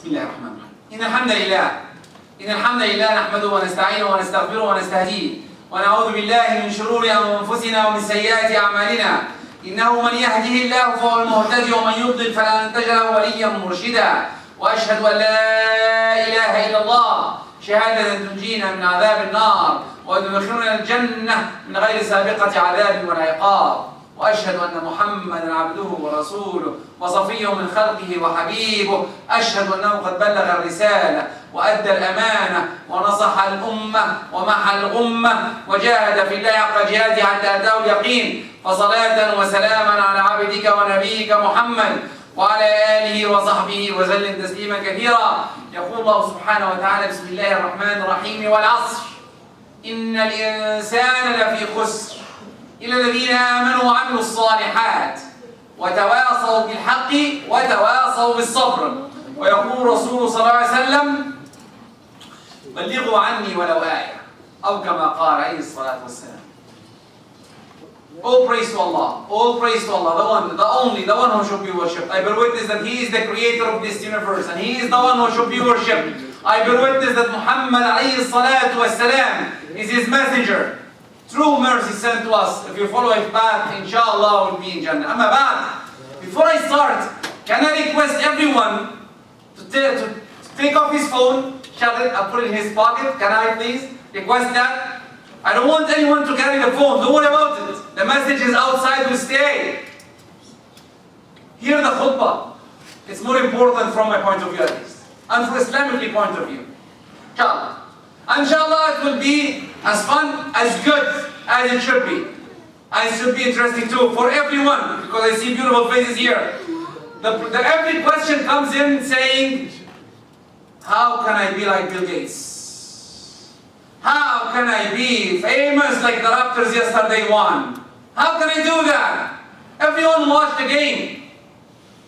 بسم الله الرحمن الرحيم. إن الحمد لله نحمده ونستعينه ونستغفره ونستهديه ونعوذ بالله من شرور أنفسنا ومن سيئات أعمالنا. إنه من يهده الله فهو المهتدي ومن يضلل فلن تجد له وليا مرشدا. وأشهد أن لا إله إلا الله شهادة تنجينا من عذاب النار وتدخلنا الجنة من غير سابقة عذاب ولا عقاب. وأشهد أن محمدا عبده ورسوله وصفيه من خلقه وحبيبه. أشهد أنه قد بلغ الرسالة وأدى الأمانة ونصح الأمة ومحى الغمة وجاهد في الله حق جهاده حتى أتاه اليقين. فصلاة وسلاما على عبدك ونبيك محمد وعلى آله وصحبه وسلم تسليما كثيرا. يقول الله سبحانه وتعالى بسم الله الرحمن الرحيم والعصر إن الإنسان لفي خسر إلا الذين آمنوا وعملوا الصالحات وتواصوا بالحق وتواصوا بالصبر. ويقول رسول صلى الله عليه وسلم بلغوا عني ولو آية أو كما قال عليه الصلاة والسلام. All praise to Allah, all praise to Allah, the one, the only, the one who should be worshipped. I bear witness that He is the creator of this universe and He is the one who should be worshipped. I bear witness that Muhammad alayhi salatu wasalam is His messenger. True mercy sent to us. If you follow His path, inshallah will be in Jannah. Amma ba'd. Before I start, can I request everyone to take off his phone, shut it, and put it in his pocket? Can I please request that? I don't want anyone to carry the phone. Don't worry about it. The message is outside. We stay. Hear the khutbah. It's more important from my point of view at least. And from Islamically point of view. Inshallah. Inshallah it will be as fun, as good as it should be. And it should be interesting too for everyone. Because I see beautiful faces here. Every question comes in saying, how can I be like Bill Gates? How can I be famous like the Raptors yesterday won? How can I do that? Everyone watched the game.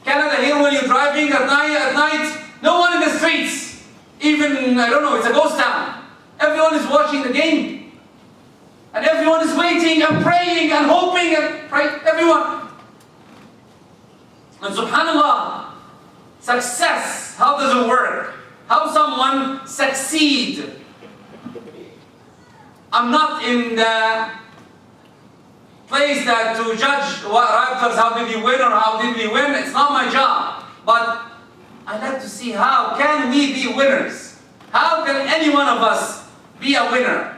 Canada here when you're driving at night, no one in the streets. Even, I don't know, it's a ghost town. Everyone is watching the game. And everyone is waiting and praying and hoping and praying. Everyone. And subhanAllah, success, how does it work? How someone succeed? I'm not in the place that to judge what Raptors, how did he win or how did we win. It's not my job. But I like to see how can we be winners? How can any one of us be a winner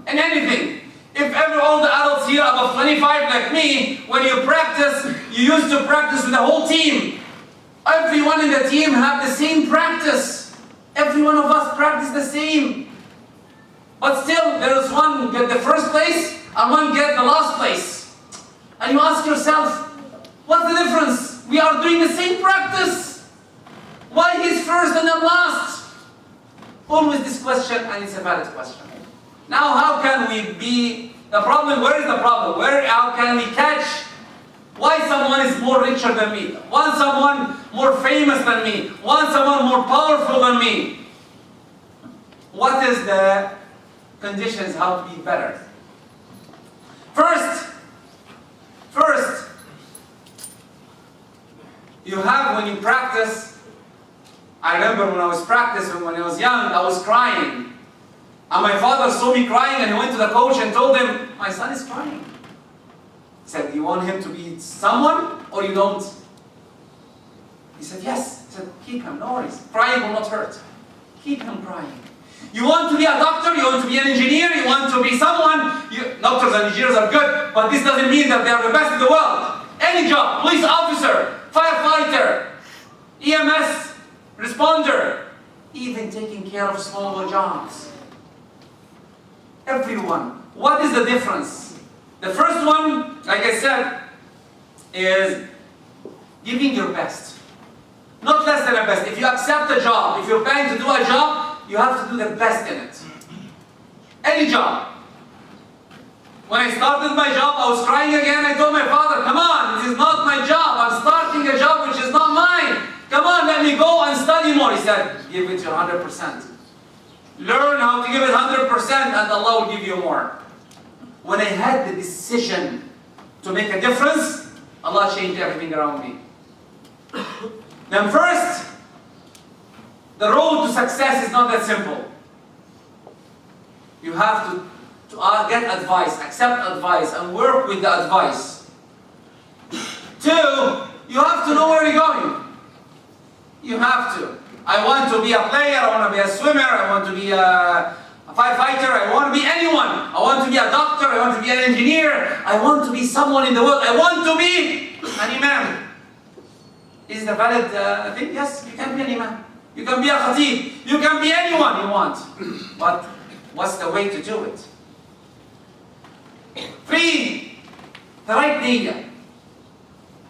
in anything? If all the adults here above 25 like me, when you practice, you used to practice with the whole team. Everyone in the team have the same practice. Every one of us practice the same. But still, there is one get the first place and one get the last place. And you ask yourself, what's the difference? We are doing the same practice. Why he's first and I'm last? Always this question, and it's a valid question. Now, how can we be the problem? Where is the problem? How can we catch why someone is more richer than me? Why someone more famous than me? Why someone more powerful than me? What is the conditions how to be better? First, you have when you practice. I remember when I was practicing, when I was young, I was crying. And my father saw me crying and he went to the coach and told him, my son is crying. He said, do you want him to be someone or you don't? He said, yes. He said, keep him, no worries. Crying will not hurt. Keep him crying. You want to be a doctor, you want to be an engineer, you want to be someone. Doctors and engineers are good, but this doesn't mean that they are the best in the world. Any job, police officer, firefighter, EMS, responder, even taking care of small jobs. Everyone. What is the difference? The first one, like I said, is giving your best. Not less than the best. If you accept a job, if you're planning to do a job, you have to do the best in it. Any job. When I started my job, I was crying again. I told my father, come on, this is not my job. I'm starting a job which is not mine. Come on, let me go and study more. He said, give it your 100%. Learn how to give it 100% and Allah will give you more. When I had the decision to make a difference, Allah changed everything around me. Then first, The road to success is not that simple. You have to get advice, accept advice, and work with the advice. 2, you have to know where you're going. You have to. I want to be a player, I want to be a swimmer, I want to be a firefighter, I want to be anyone. I want to be a doctor, I want to be an engineer, I want to be someone in the world, I want to be an imam. Is it a valid thing? Yes, you can be an imam. You can be a khatib. You can be anyone you want. But what's the way to do it? 3, the right niyyah.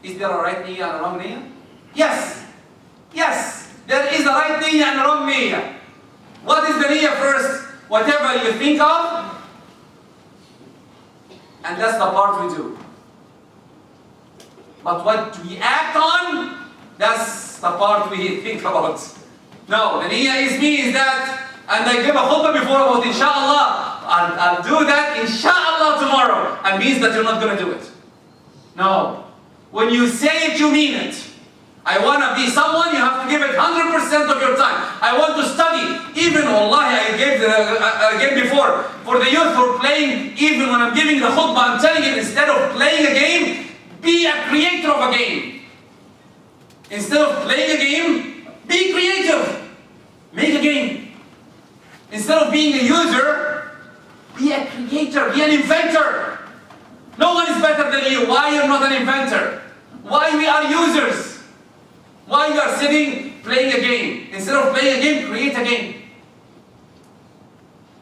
Is there a right niyyah and a wrong niyyah? Yes. Yes, there is a right niyyah and a wrong niyyah. What is the niyyah first? Whatever you think of, and that's the part we do. But what we act on, that's the part we think about. No, the niyyah is that, and I give a khutbah before about inshallah. I'll do that inshallah tomorrow. And means that you're not going to do it. No. When you say it, you mean it. I want to be someone, you have to give it 100% of your time. I want to study. Even, wallahi, I gave before, for the youth who are playing, even when I'm giving the khutbah, I'm telling you, instead of playing a game, be a creator of a game. Instead of playing a game, be creative. Make a game. Instead of being a user, be a creator, be an inventor. No one is better than you. Why you're not an inventor? Why we are users? Why you are sitting playing a game? Instead of playing a game, create a game.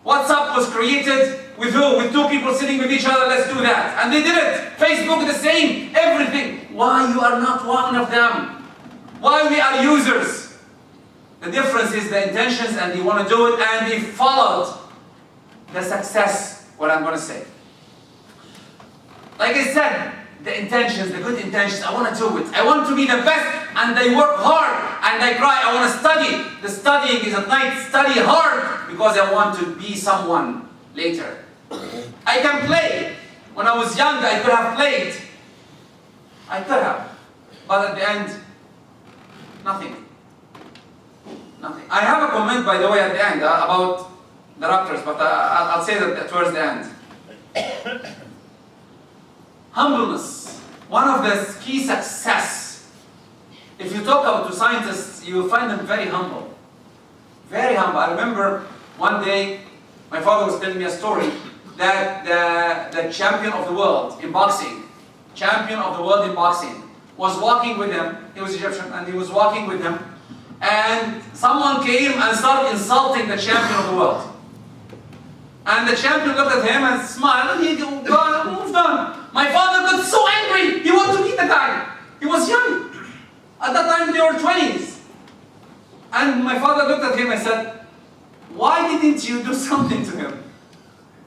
WhatsApp was created with who? With 2 people sitting with each other, let's do that. And they did it. Facebook the same, everything. Why you are not one of them? Why we are users? The difference is the intentions, and they want to do it, and they followed the success, what I'm going to say. Like I said, the intentions, the good intentions, I want to do it. I want to be the best, and I work hard, and I cry, I want to study. The studying is at night, study hard, because I want to be someone later. I can play. When I was young, I could have played. I could have. But at the end, nothing. Nothing. I have a comment, by the way, at the end about the Raptors, but I'll say that towards the end. Humbleness, one of the key success. If you talk about to scientists, you will find them very humble. Very humble. I remember one day, my father was telling me a story that the champion of the world in boxing, was walking with him. He was Egyptian, and he was walking with him. And someone came and started insulting the champion of the world. And the champion looked at him and smiled, and he moved on. My father got so angry, he wanted to beat the guy. He was young. At that time, they were 20s. And my father looked at him and said, why didn't you do something to him?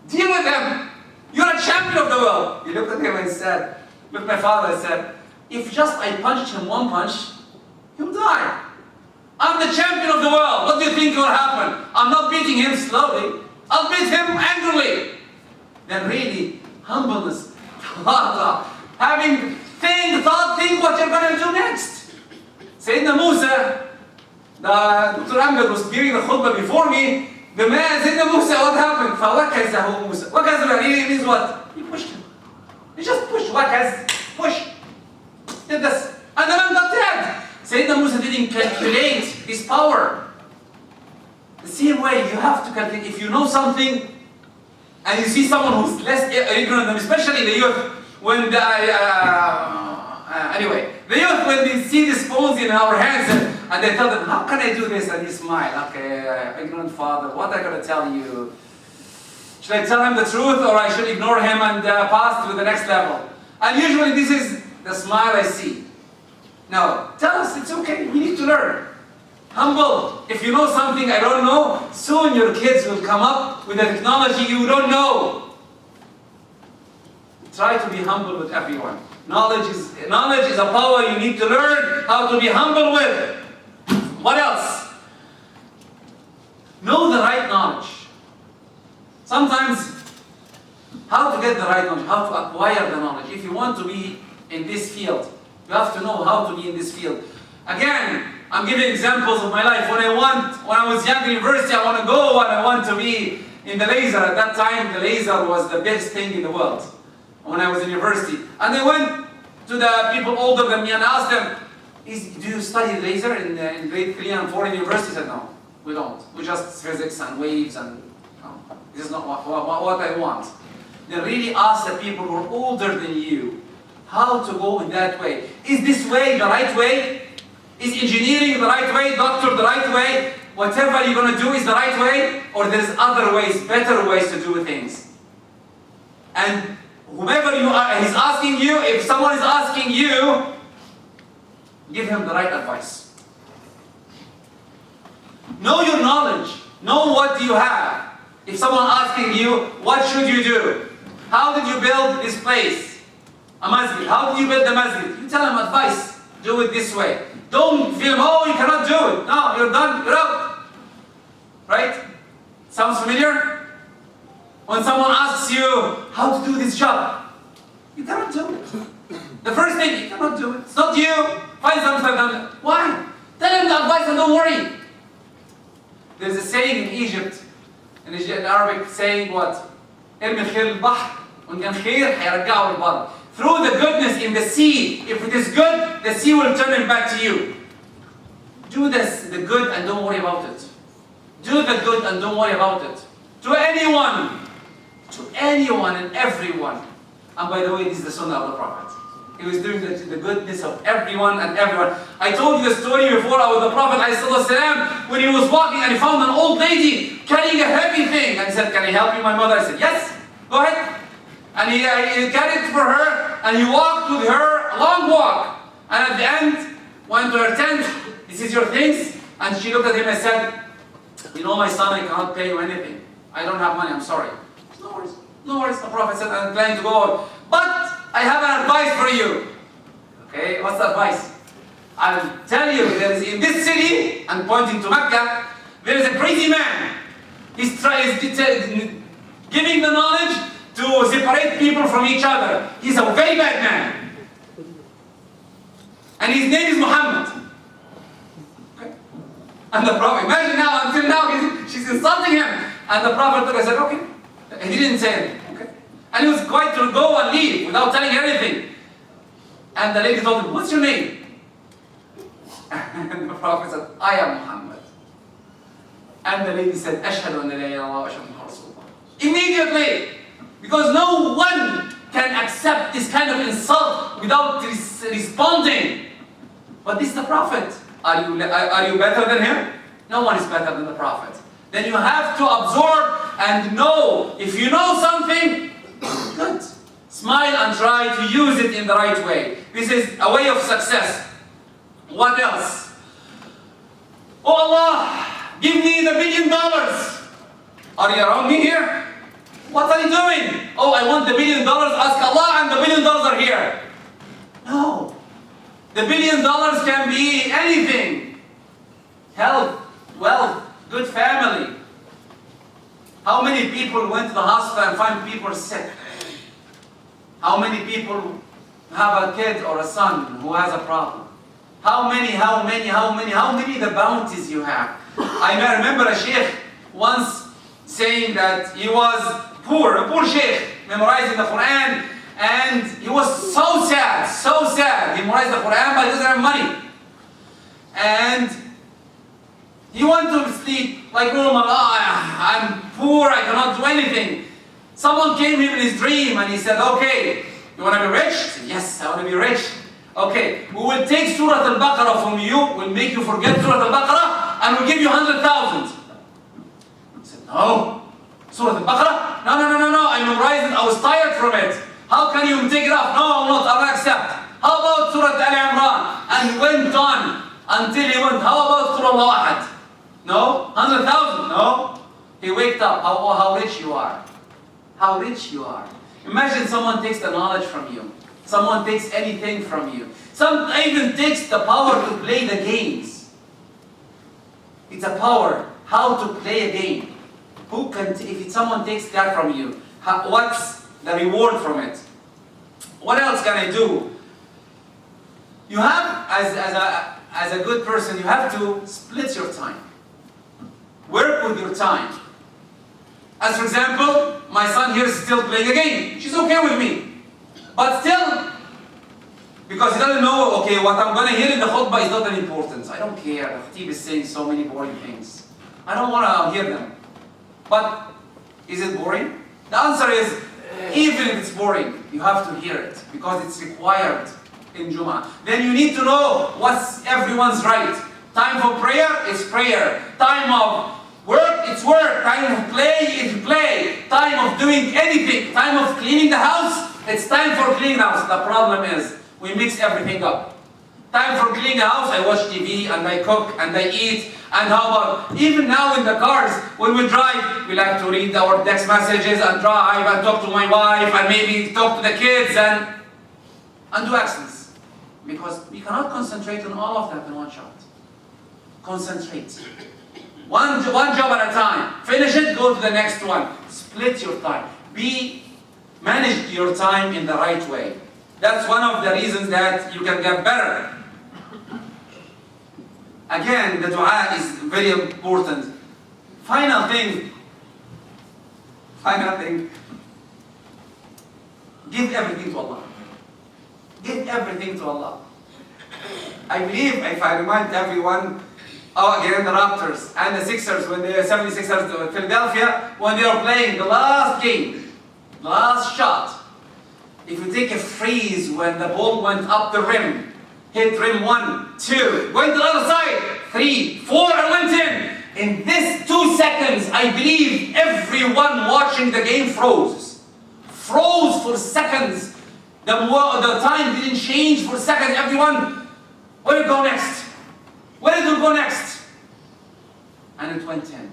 Deal with him. You're a champion of the world. He looked at him and said, with my father, and said, if just I punched him one punch, he'll die. I'm the champion of the world. What do you think will happen? I'm not beating him slowly. I'll beat him angrily. Then really, humbleness, having think what you're going to do next. Sayyidina Musa, Dr. Ahmed was giving the khutbah before me. The man, Sayyidina Musa, what happened? فَوَكَزَهُ Musa. وَكَزَهُ means what? He pushed him. He just pushed. Wakaz, push. Did this. And the man got dead. Sayyidina Musa didn't calculate his power. The same way, you have to calculate. If you know something, and you see someone who's less ignorant than, especially the youth, when the youth, when they see these phones in our hands, and they tell them, how can I do this? And you smile. Okay, ignorant father, what am I going to tell you? Should I tell him the truth, or I should ignore him and pass to the next level? And usually this is the smile I see. Now, tell us, it's okay, we need to learn. Humble. If you know something I don't know, soon your kids will come up with a technology you don't know. Try to be humble with everyone. Knowledge is a power you need to learn how to be humble with. What else? Know the right knowledge. Sometimes, how to get the right knowledge, how to acquire the knowledge. If you want to be in this field, you have to know how to be in this field. Again, I'm giving examples of my life. When I was young in university, I want to go and I want to be in the laser. At that time, the laser was the best thing in the world when I was in university. And I went to the people older than me and asked them, do you study laser in grade 3 and 4 in university? I said, no, we don't. We just physics and waves and no, this is not what I want. They really ask the people who are older than you how to go in that way. Is this way the right way? Is engineering the right way? Doctor the right way? Whatever you're going to do is the right way? Or there's other ways, better ways to do things? And whomever you are, he's asking you, if someone is asking you, give him the right advice. Know your knowledge. Know what you have. If someone asking you, what should you do? How did you build this place? A masjid. How did you build the masjid? You tell him advice. Do it this way. Don't feel, oh, you cannot do it. No, you're done, you're out. Right? Sounds familiar? When someone asks you how to do this job, you cannot do it. The first thing, you cannot do it. It's not you. Find something. Why? Tell him the advice and don't worry. There's a saying in Egypt, in Arabic, saying what? ارمي خير البحر وإن كان خير هيرجعه البر. Through the goodness in the sea, if it is good, the sea will turn it back to you. Do this, the good, and don't worry about it. Do the good and don't worry about it. To anyone and everyone. And by the way, this is the sunnah of the Prophet. He was doing the goodness of everyone and everyone. I told you the story before with the Prophet ﷺ, when he was walking and he found an old lady carrying a heavy thing. And he said, can I help you, my mother? I said, yes, go ahead. And he carried it for her and he walked with her a long walk. And at the end, went to her tent. This is your things. And she looked at him and said, you know, my son, I cannot pay you anything. I don't have money, I'm sorry. No worries. No worries. The Prophet said, I'm planning to go. But I have an advice for you. Okay, what's the advice? I'll tell you, there is in this city, and pointing to Mecca, there is a crazy man. He's giving the knowledge to separate people from each other. He's a very bad man. And his name is Muhammad. Okay? And the Prophet, imagine now, until now, she's insulting him. And the Prophet said, okay. He didn't say anything. Okay? And he was quite to go and leave without telling her anything. And the lady told him, what's your name? And the Prophet said, I am Muhammad. And the lady said, Ashhadu an la ilaha illallah wa ashhadu anna Rasulullah. Immediately. Because no one can accept this kind of insult without responding. But this is the Prophet. Are you better than him? No one is better than the Prophet. Then you have to absorb and know. If you know something, good. Smile and try to use it in the right way. This is a way of success. What else? Oh Allah, give me the $1 billion. Are you around me here? What are you doing? Oh, I want the $1 billion. Ask Allah and the $1 billion are here. No. The $1 billion can be anything. Health, wealth, good family. How many people went to the hospital and find people sick? How many people have a kid or a son who has a problem? How many the bounties you have? I remember a sheikh once saying that he was poor, a poor sheikh, memorizing the Quran, and he was so sad. He memorized the Quran but he doesn't have money. And he went to sleep like normal. I'm poor, I cannot do anything. Someone came to him in his dream and he said, okay, you want to be rich? He said, yes, I want to be rich. Okay, we will take Surah Al-Baqarah from you, we'll make you forget Surah Al-Baqarah, and we'll give you 100,000. He said, no. Surah Al-Baqarah? No, I memorized it, I was tired from it. How can you take it off? No, I will not accept. How about Surah Al-Imran? And went on until he went, how about Surah Al-Ahad? No? 100,000? No. He waked up. How rich you are. How rich you are. Imagine someone takes the knowledge from you. Someone takes anything from you. Some even takes the power to play the games. It's a power. How to play a game. Who can, if someone takes that from you, what's the reward from it? What else can I do? You have, as as a good person, you have to split your time. Work with your time. As for example, my son here is still playing a game. She's okay with me. But still, because he doesn't know, okay, what I'm going to hear in the khutbah is not that important. I don't care. The khatib is saying so many boring things. I don't want to hear them. But is it boring? The answer is, even if it's boring, you have to hear it because it's required in Jum'ah. Then you need to know what's everyone's right. Time for prayer, it's prayer. Time of work, it's work. Time of play, it's play. Time of doing anything. Time of cleaning the house, it's time for cleaning the house. The problem is, we mix everything up. Time for cleaning the house, I watch TV and I cook and I eat. And how about, even now in the cars, when we drive, we like to read our text messages and drive and talk to my wife and maybe talk to the kids and do accents. Because we cannot concentrate on all of that in one shot. Concentrate. One job at a time. Finish it, go to the next one. Split your time. Manage your time in the right way. That's one of the reasons that you can get better. Again, the dua is very important. Final thing. Give everything to Allah. Give everything to Allah. I believe, if I remind everyone, again, the Raptors and the Sixers, when the 76ers to Philadelphia, when they were playing the last game, the last shot, if you take a freeze when the ball went up the rim, hit rim 1, 2, went to the other side, 3, 4, and went in. In this 2 seconds, I believe everyone watching the game froze. Froze for seconds. The time didn't change for seconds. Everyone, where did it go next? Where did it go next? And it went in.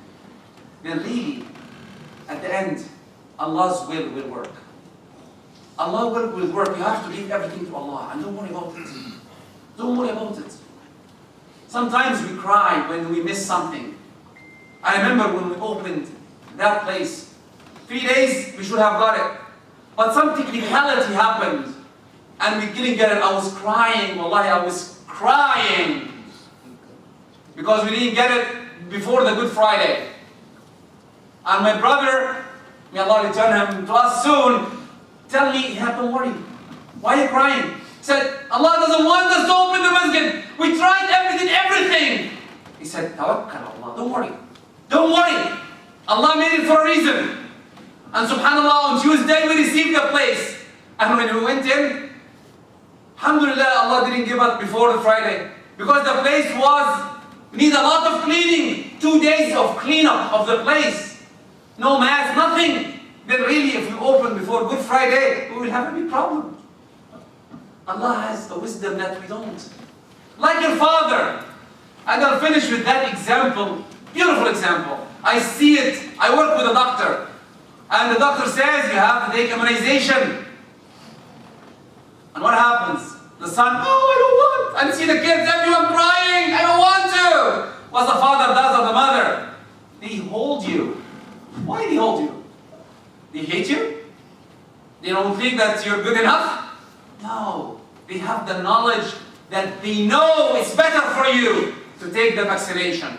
Then really, at the end, Allah's will work. Allah will work. You have to give everything to Allah and don't worry about it. Don't worry about it. Sometimes we cry when we miss something. I remember when we opened that place. 3 days, we should have got it. But some technicality happened and we didn't get it. I was crying, wallahi, I was crying. Because we didn't get it before the Good Friday. And my brother, may Allah return him to us soon, tell me, Ehab, don't worry. Why are you crying? He said, Allah doesn't want us to open the masjid. We tried everything. He said, tawakkal Allah, don't worry. Don't worry. Allah made it for a reason. And subhanAllah, on Tuesday we received the place. And when we went in, alhamdulillah, Allah didn't give us before the Friday. Because the place need a lot of cleaning. 2 days of cleanup of the place. No mass, nothing. Then really, if we open before Good Friday, we will have a big problem. Allah has a wisdom that we don't. Like your father. And I'll finish with that example. Beautiful example. I see it. I work with a doctor. And the doctor says, you have to take immunization. And what happens? The son, I don't want. And see the kids, everyone crying. I don't want to. What the father does or the mother? They hold you. Why do they hold you? They hate you? They don't think that you're good enough? No. They have the knowledge that they know it's better for you to take the vaccination.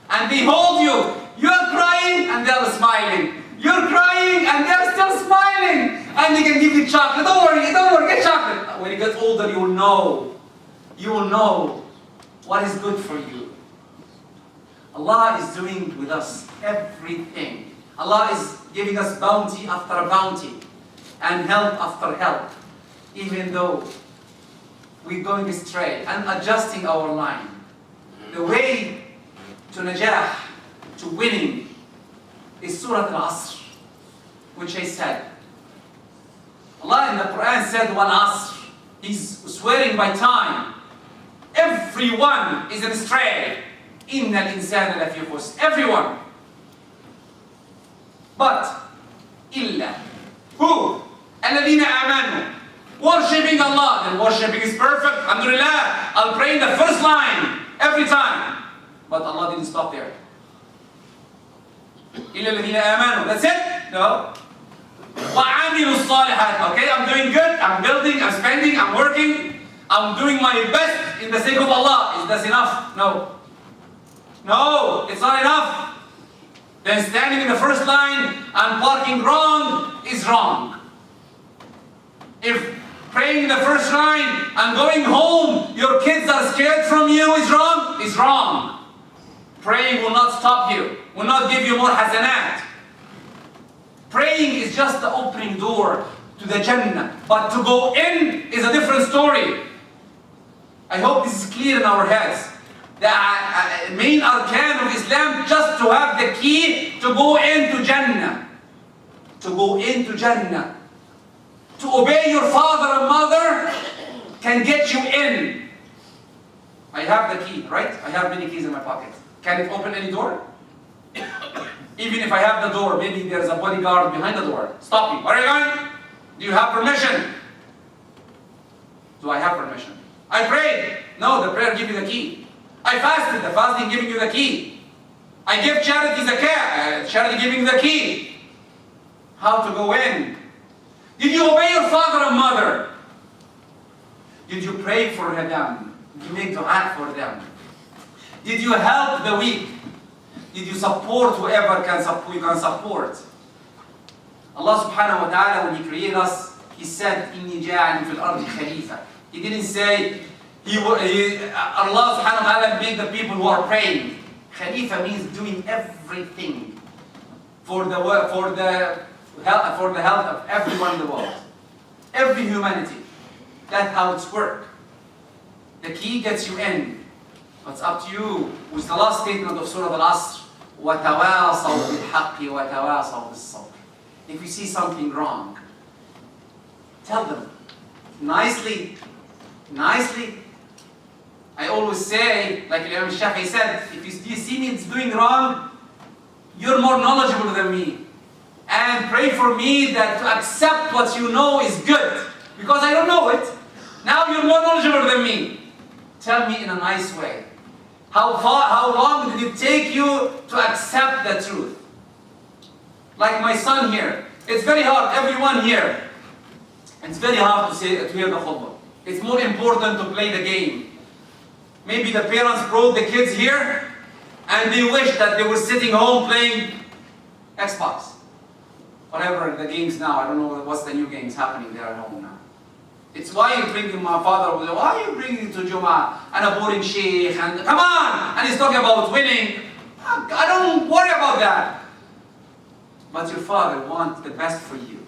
And they hold you. You're crying and they're smiling. You're crying and they're still smiling. And they can give you chocolate. Don't worry, get chocolate. When you get older, you will know. You will know what is good for you. Allah is doing with us everything. Allah is giving us bounty after bounty and help after help, even though we're going astray and adjusting our line. The way to najah, to winning, is Surah Al-Asr, which I said. Allah in the Quran said, Wal Asr. He's swearing by time. Everyone is astray. Inna al-insana lafi khusr. Everyone. But, illa. Who? Alladhina amanu. Worshipping Allah. Then worshipping is perfect. Alhamdulillah. I'll pray in the first line. Every time. But Allah didn't stop there. Illa alladhina amanu. That's it? No. وَعَمِلُوا الصَّالِحَاتِ. Okay, I'm doing good. I'm building. I'm spending. I'm working. I'm doing my best in the sake of Allah. Is enough. That's enough. No. No, it's not enough. Then standing in the first line and parking wrong is wrong. If praying in the first line and going home, your kids are scared from you is wrong, is wrong. Praying will not stop you, will not give you more hasanat. Praying is just the opening door to the Jannah. But to go in is a different story. I hope this is clear in our heads. The main arkan of Islam just to have the key to go into Jannah. To go into Jannah. To obey your father and mother can get you in. I have the key, right? I have many keys in my pocket. Can it open any door? Even if I have the door, maybe there's a bodyguard behind the door. Stop me. Where are you going? Do you have permission? Do I have permission? I prayed. No, the prayer gives you the key. I fasted. The fasting giving you the key. I give charity zakah. Charity giving you the key. How to go in? Did you obey your father and mother? Did you pray for them? Did you make dua for them? Did you help the weak? Did you support whoever you can support? Allah subhanahu wa ta'ala, when He created us, He said, إِنِّي جَاعِلٌ فِي الْأَرْضِ خَلِيفَةً. He didn't say, Allah subhanahu wa ta'ala made the people who are praying. Khalifa means doing everything for the health of everyone in the world. Every humanity. That's how it's work. The key gets you in. It's up to you. With the last statement of Surah Al-Asr, وَتَوَاصَوْا بِالْحَقِّ وَتَوَاصَوْا بِالصَّبْرِ. If you see something wrong, tell them. Nicely. Nicely. I always say, like Imam Shafi'i said, if you see me doing wrong, you're more knowledgeable than me. And pray for me that to accept what you know is good. Because I don't know it. Now you're more knowledgeable than me. Tell me in a nice way. How long did it take you to accept the truth? Like my son here. It's very hard, everyone here. It's very hard to hear the khutbah. It's more important to play the game. Maybe the parents brought the kids here and they wish that they were sitting home playing Xbox. Whatever the games now, I don't know what's the new games happening there at home now. It's why you bring my father over there, why are you bringing to Jum'ah and a boring sheikh and come on! And he's talking about winning. I don't worry about that. But your father wants the best for you.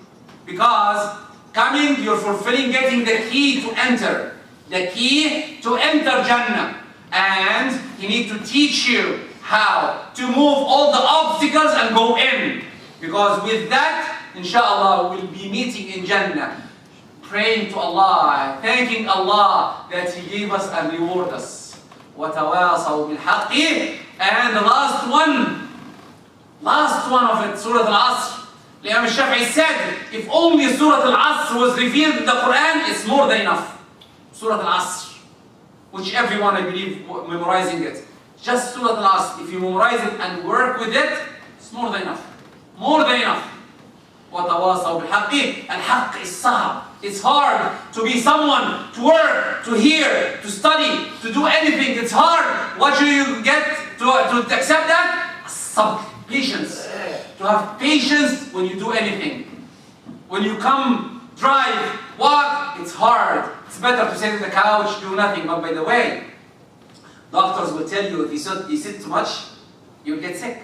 Because coming, you're fulfilling, getting the key to enter. The key to enter Jannah. And he needs to teach you how to move all the obstacles and go in. Because with that, inshallah, we'll be meeting in Jannah. Praying to Allah, thanking Allah that He gave us and reward us. وَتَوَاصَوْا بِالْحَقِّ. And the last one of it, Surah Al-Asr. Imam Shafi'i said, if only Surah Al-Asr was revealed in the Quran, it's more than enough. Surah Al-Asr, which everyone, I believe, memorizing it. Just Surah Al-Asr, if you memorize it and work with it, it's more than enough. More than enough. وَتَوَاصَوْا بِالْحَقِّ. Al-Haqq is sahab. It's hard to be someone, to work, to hear, to study, to do anything. It's hard. What should you get to accept that? Sabr, patience. To have patience when you do anything. When you come, drive, walk, it's hard. It's better to sit on the couch, do nothing. But by the way, doctors will tell you if you sit too much, you'll get sick.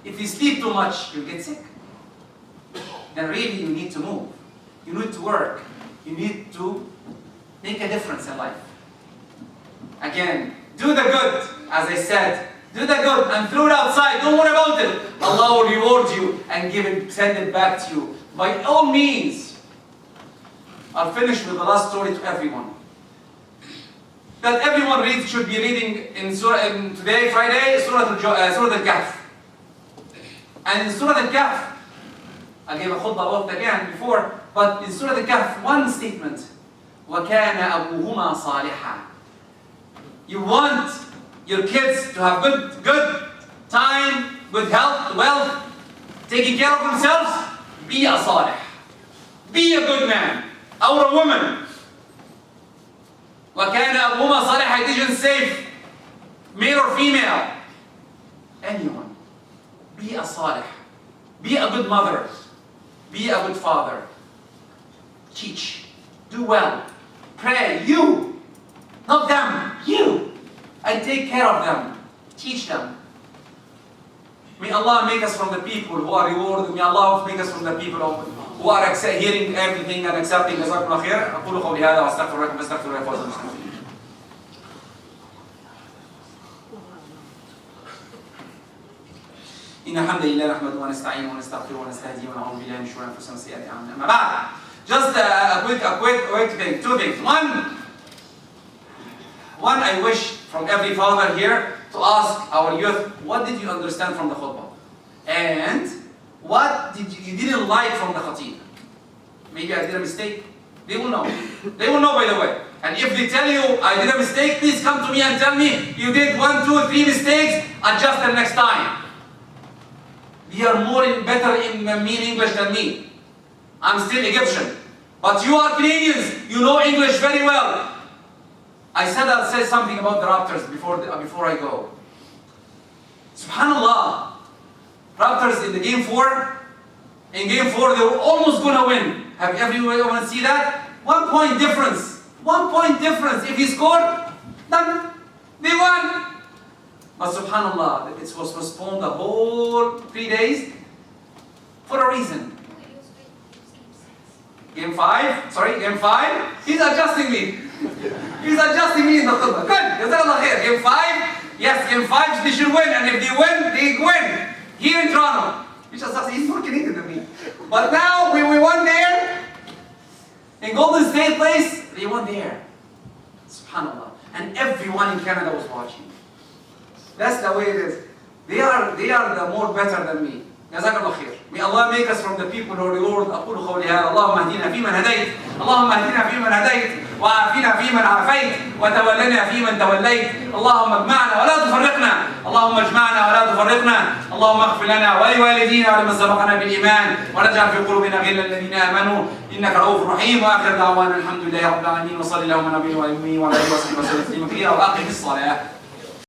If you sleep too much, you'll get sick. Then really you need to move. You need to work. You need to make a difference in life. Again, do the good, as I said. Do the good and throw it outside. Don't worry about it. Allah will reward you and send it back to you. By all means, I'll finish with the last story to everyone. That everyone should be reading in today, Friday, Surah Al-Kahf. And in Surah Al-Kahf, I gave a khutbah about it again before, but in Surah Al-Kahf, one statement, وَكَانَ أَبُوهُمَا صَالِحًا. You want your kids to have good time, good health, wealth, taking care of themselves, be a salih. Be a good man or a woman. وَكَانَ أَبُوهُمَا صَالِحًا. It didn't say male or female, anyone. Be a salih. Be a good mother. Be a good father. Teach. Do well. Pray. You. Not them. You. And take care of them. Teach them. May Allah make us from the people who are rewarded. May Allah make us from the people who are hearing everything and accepting. جزاكم الله خير. أقول قولي هذا وأستغفر لكم واستغفروا يا فوز المسلمين. إن الحمد لله نحمده ونستعينه ونستغفره ونستهديه ونعوذ بالله من شرور أنفسنا وسيئات أعمالنا. أما بعد, just a quick thing. Two things. One, I wish from every father here to ask our youth, what did you understand from the khutbah? And what did you didn't like from the khatib? Maybe I did a mistake. They will know. They will know, by the way. And if they tell you, I did a mistake, please come to me and tell me, you did 1, 2, 3 mistakes, adjust them next time. They are better in me in English than me. I'm still Egyptian. But you are Canadians, you know English very well. I said I'll say something about the Raptors before I go. Subhanallah. Raptors in the game 4, they were almost going to win. Have everyone see that? 1 point difference. 1 point difference. If he scored, then they won. But subhanallah, it was postponed the whole 3 days for a reason. Game 5? He's adjusting me. He's adjusting me in the khutbah. Good. Jazakallah khair. Game 5? Yes, game 5 they should win. And if they win. Here in Toronto. He's more Canadian than me. But now we won there. In Golden State Place, they won there. Subhanallah. And everyone in Canada was watching. That's the way it is. They are the more better than me. جزاك الله خير. May Allah make us from the people who reward. أقول قولي هذا. اللهم اهدنا فيمن هديت. اللهم اهدنا فيمن هديت. وعافنا فيمن عافيت. وتولنا فيمن توليت. اللهم اجمعنا ولا تفرقنا. اللهم اجمعنا ولا تفرقنا. اللهم اغفر لنا ولوالدينا ولمن سبقنا بالإيمان. ونجعل في قلوبنا غلا للذين آمنوا. إنك رؤوف رحيم. وآخر دعوانا الحمد لله رب العالمين. وصلى اللهم على نبينا وعلى آله وصحبه وسلم تسليما كثيرا. وأقم الصلاة.